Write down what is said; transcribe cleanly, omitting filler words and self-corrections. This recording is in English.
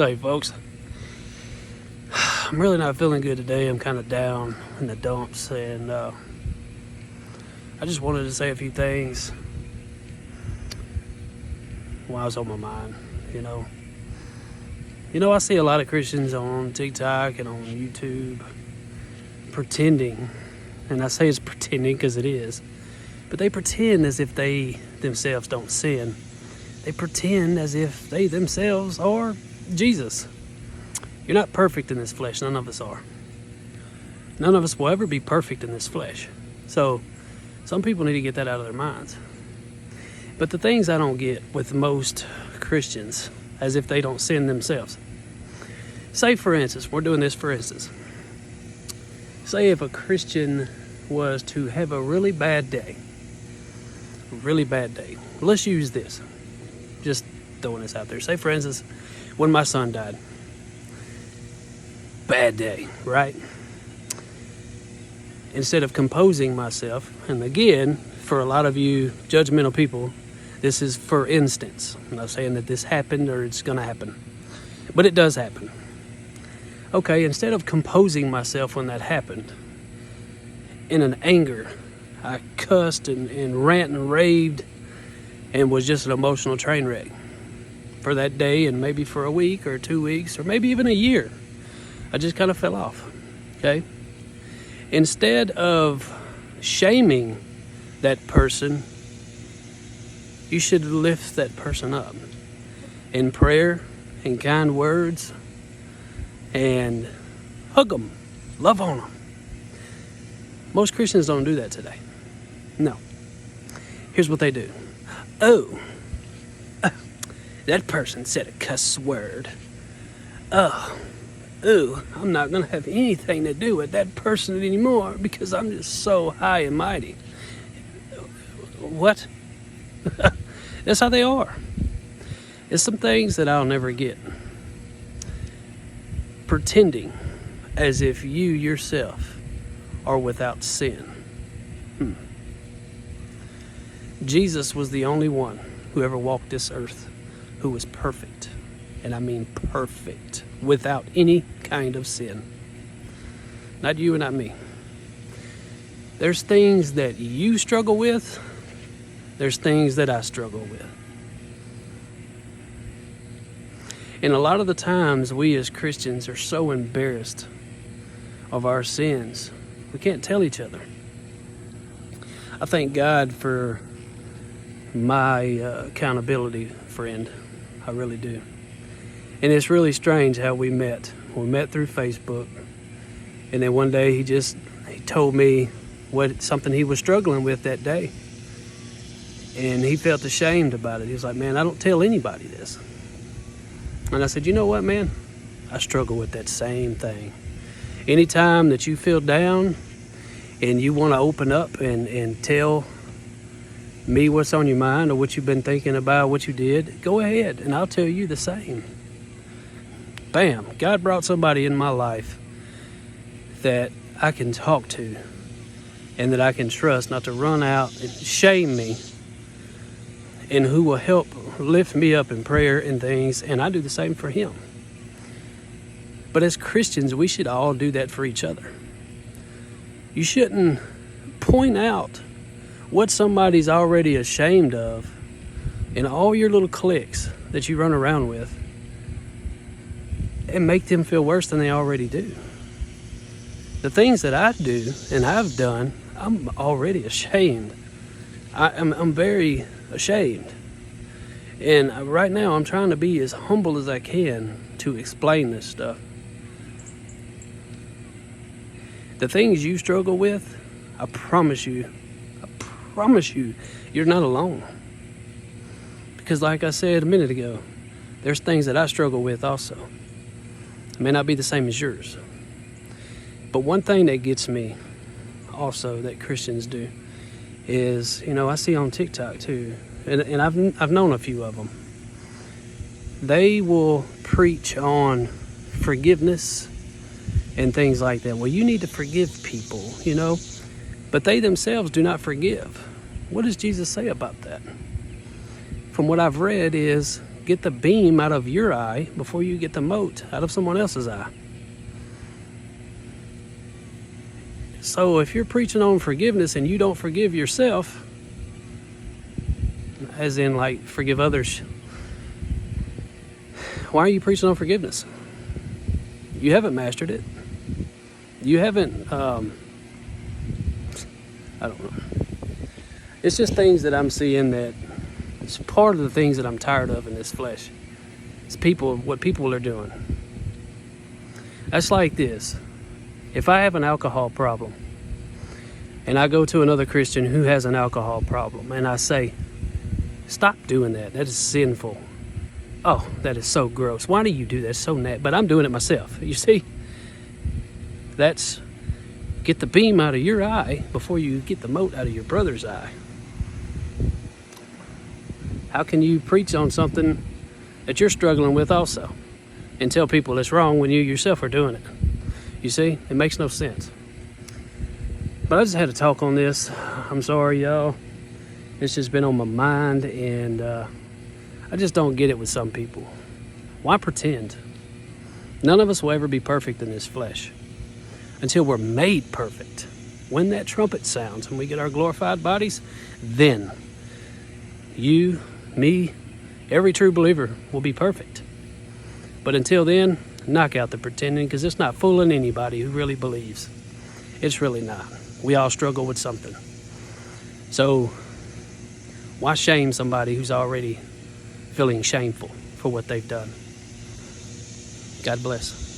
Hey folks, I'm really not feeling good today. I'm kind of down in the dumps, and I just wanted to say a few things while I was on my mind. I see a lot of Christians on TikTok and on YouTube pretending, and I say it's pretending because it is, but they pretend as if they themselves don't sin. They pretend as if they themselves are Jesus. You're not perfect in this flesh. None of us are. None of us will ever be perfect in this flesh. So some people need to get that out of their minds. But the things I don't get with most Christians, as if they don't sin themselves. Say, for instance, we're doing this for instance. Say if a Christian was to have a really bad day. Let's use this. Just throwing this out there. Say, for instance, when my son died. Bad day, right? Instead of composing myself, and again, for a lot of you judgmental people, this is for instance. I'm not saying that this happened or it's going to happen, but it does happen. Okay, instead of composing myself when that happened, in an anger, I cussed and rant and raved and was just an emotional train wreck for that day and maybe for a week or 2 weeks or maybe even a year. I just kind of fell off, okay? Instead of shaming that person, you should lift that person up in prayer and kind words and hug them, love on them. Most Christians don't do that today. No. Here's what they do. That person said a cuss word. I'm not going to have anything to do with that person anymore because I'm just so high and mighty. What? That's how they are. It's some things that I'll never get. Pretending as if you yourself are without sin. Jesus was the only one who ever walked this earth who was perfect. And I mean perfect, without any kind of sin. Not you and not me. There's things that you struggle with. There's things that I struggle with. And a lot of the times we as Christians are so embarrassed of our sins, we can't tell each other. I thank God for my accountability friend. I really do. And it's really strange how we met. We met through Facebook. And then one day he told me something he was struggling with that day. And he felt ashamed about it. He was like, man, I don't tell anybody this. And I said, you know what, man? I struggle with that same thing. Anytime that you feel down and you want to open up and tell me what's on your mind or what you've been thinking about, what you did, go ahead and I'll tell you the same. Bam, God brought somebody in my life that I can talk to and that I can trust not to run out and shame me, and who will help lift me up in prayer and things, and I do the same for him. But as Christians, we should all do that for each other. You shouldn't point out what somebody's already ashamed of in all your little cliques that you run around with and make them feel worse than they already do. The things that I do and I've done, I'm already ashamed. I'm very ashamed. And right now I'm trying to be as humble as I can to explain this stuff. The things you struggle with, I promise you, you're not alone. Because like I said a minute ago, there's things that I struggle with also. It may not be the same as yours. But one thing that gets me also that Christians do is, I see on TikTok too, and I've known a few of them. They will preach on forgiveness and things like that. Well, you need to forgive people, but they themselves do not forgive. What does Jesus say about that? From what I've read is get the beam out of your eye before you get the mote out of someone else's eye. So if you're preaching on forgiveness and you don't forgive yourself, as in like forgive others, why are you preaching on forgiveness? You haven't mastered it. You haven't, I don't know. It's just things that I'm seeing that it's part of the things that I'm tired of in this flesh. It's what people are doing. That's like this. If I have an alcohol problem and I go to another Christian who has an alcohol problem and I say, stop doing that. That is sinful. Oh, that is so gross. Why do you do that? It's so nasty. But I'm doing it myself. You see? That's get the beam out of your eye before you get the mote out of your brother's eye. How can you preach on something that you're struggling with also and tell people it's wrong when you yourself are doing it? You see, it makes no sense. But I just had to talk on this. I'm sorry, y'all. It's just been on my mind, and I just don't get it with some people. Why pretend? None of us will ever be perfect in this flesh until we're made perfect. When that trumpet sounds and we get our glorified bodies, then you, me, every true believer will be perfect. But until then, knock out the pretending, because it's not fooling anybody who really believes. It's really not. We all struggle with something. So why shame somebody who's already feeling shameful for what they've done? God bless.